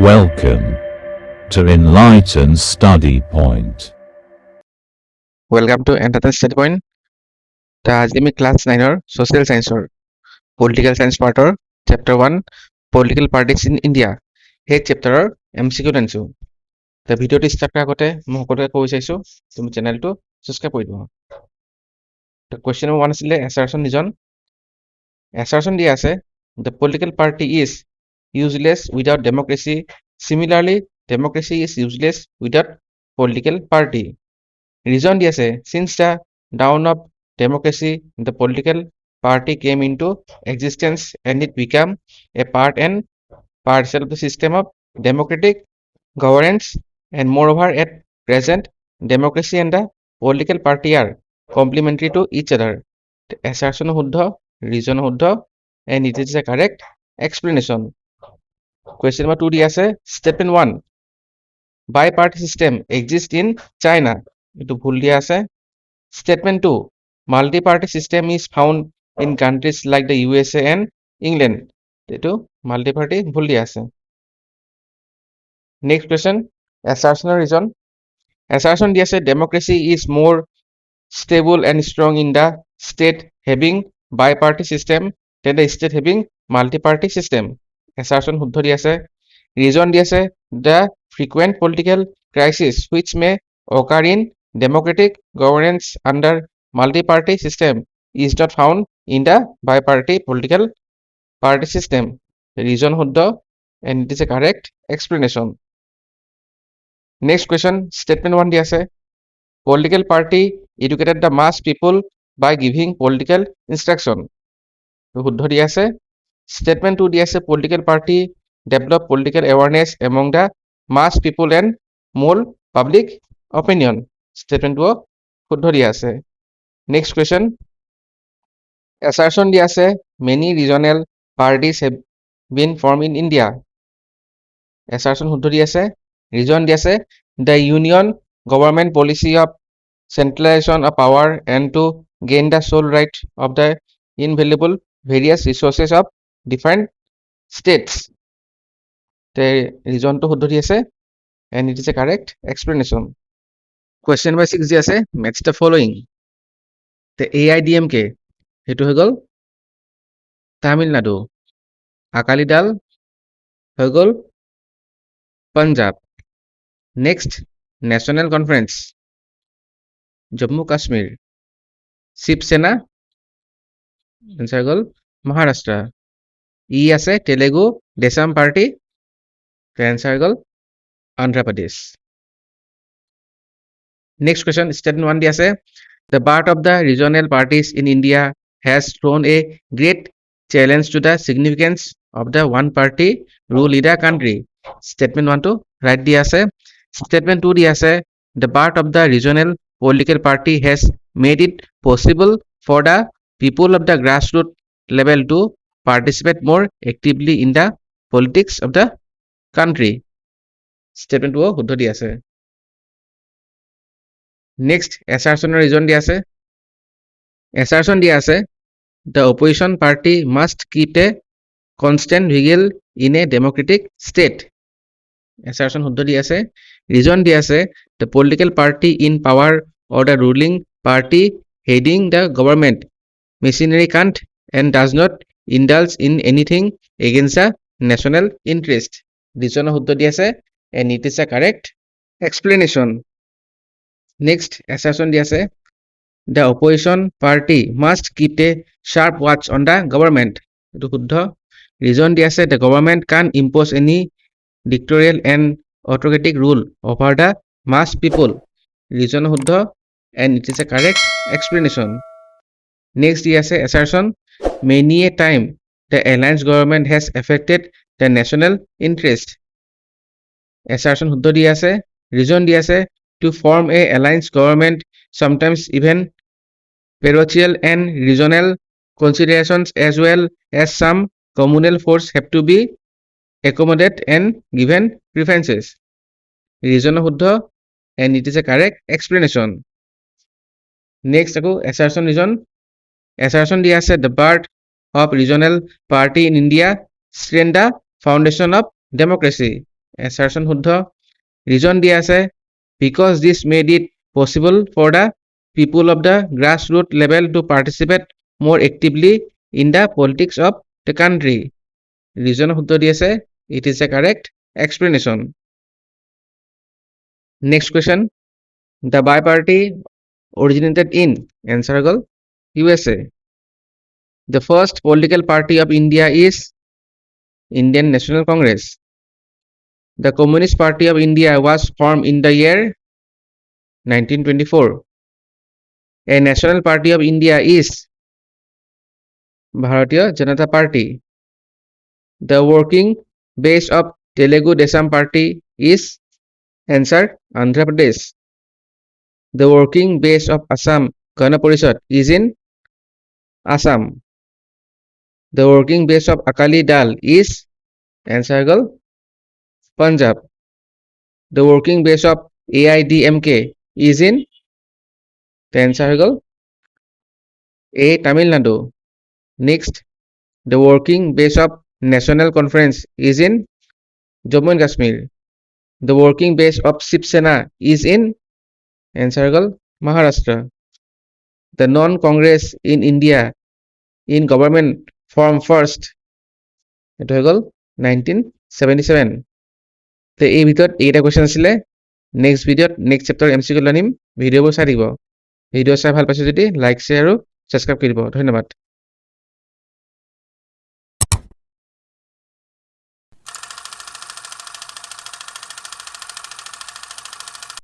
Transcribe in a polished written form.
Welcome to Enlighten Study Point. Welcome to Enlighten Study Point. আজি আমি class 9-ৰ social ছায়েন্সৰ পলিটিকেল ছায়েন্স পাৰ্টৰ chapter 1 political parties in India সেই চেপ্টাৰৰ MCQ আনিছোঁ। ভিডিঅ'টো ষ্টাৰ্ট কৰাৰ আগতে মই সকলোকে ক'ব বিচাৰিছোঁ তুমি চেনেলটো ছাবস্ক্ৰাইব কৰি দিবা। কুৱেশ্যন নম্বৰ 1 আছিলে এছাৰচন ৰিজন। এছাৰচন দিয়া আছে the political party is useless without democracy, similarly democracy is useless without political party. Reason dia say, since the dawn of democracy, the political party came into existence and it became a part and parcel of the system of democratic governance, and moreover at present, democracy and the political party are complementary to each other. The assertion huddha, reason huddha, and it is a correct explanation. Question number 2 dia say, statement 1, bi-party system exists in China. Itu ভুল দিয়া আছে। Statement 2, multi-party system is found in countries like the USA and England. Itu multi-party ভুল দিয়া আছে। Next question, assertion reason. Assertion দিয়া আছে democracy is more stable and strong in the state having bi-party system than the state having multi-party system. Assertion শুদ্ধ দিয়া আছে। Reason দিয়া আছে the frequent political crisis which may occur in democratic governance under multi-party system is not found in the bi-party political party system. The reason huddha, and it is a correct explanation. Next question, statement 1 dia ase political party educated the mass people by giving political instruction. Huddha dia ase statement 2 dia ase political party develop political awareness among the mass people and mold public opinion. Statement 2 শুদ্ধ দিয়া আছে। Next question, assertion দিয়া আছে many regional parties have been formed in India. Assertion শুদ্ধ দিয়া আছে। Reason দিয়া আছে the union government policy of centralization of power and to gain the sole right of the invaluable various resources of different states. The reason to শুদ্ধ দিয়া আছে, and it is a correct explanation. Question number 6 দিয়া আছে match the following. The AIDMK হেতু হৈ গ'ল তামিলনাডু, আকালি দল হৈ গ'ল Punjab. Next national conference Jammu Kashmir, Shiv Sena এনচাৰ গ'ল মহাৰাষ্ট্ৰ। ই আছে তেলেগু দেশম পাৰ্টি, এনচাৰ গ'ল Andhra Pradesh. Next question, statement 1 dia say the part of the regional parties in India has thrown a great challenge to the significance of the one party rule in the country. Statement 1 to right dia say. Statement 2 dia say the part of the regional political party has made it possible for the people of the grassroots level to participate more actively in the politics of the country. Statement 2 শুদ্ধ দিয়া আছে। Next, assertion reason dia ase. Assertion dia ase the opposition party must keep a constant vigil in a democratic state. Assertion huddha dia ase. Reason dia ase the political party in power or the ruling party heading the government machinery can't and does not indulge in anything against the national interest. Reason huddha dia ase, and it is a correct explanation. Next, assertion dia say the opposition party must keep a sharp watch on the government. Etu শুদ্ধ। Reason dia say the government can impose any dictatorial and autocratic rule over the mass people. Reason শুদ্ধ, and it is a correct explanation. Next dia say assertion many a time the alliance government has affected the national interest. Assertion শুদ্ধ dia say. Reason dia say to form a alliance government sometimes even parochial and regional considerations as well as some communal force have to be accommodated and given preferences. Reason শুদ্ধ, and it is a correct explanation. Next ako assertion reason. Assertion dia আছে the part of regional party in India strengthen the foundation of democracy. assertion শুদ্ধ reason দিয়া আছে because this made it possible for the people of the grassroots level to participate more actively in the politics of the country reason শুদ্ধ দি আছে it is a correct explanation next question the biparty originated in answer হল USA the first political party of India is Indian National Congress the Communist Party of India was formed in the year 1924 a national party of India is Bharatiya Janata Party the working base of Telugu Desam Party is answer Andhra Pradesh the working base of Assam Gana Parishad is in Assam the working base of Akali Dal is answer gal Punjab the working base of AIDMK is in the answer gal A Tamil Nadu next the working base of National Conference is in Jammu and Kashmir the working base of Shiv Sena is in answer gal Maharashtra the non-Congress in India in government form first এটা হয়ে গেল 1977 তো এই ভিতৰত এইটা question আছিলে next ভিডিঅ'ত next chapter MCQ আনিম ভিডিঅ'বোৰ চাই দিব ভিডিঅ' চাই ভাল পাইছে যদি লাইক শ্বেয়াৰ আৰু ছাবস্ক্ৰাইব কৰি দিব ধন্যবাদ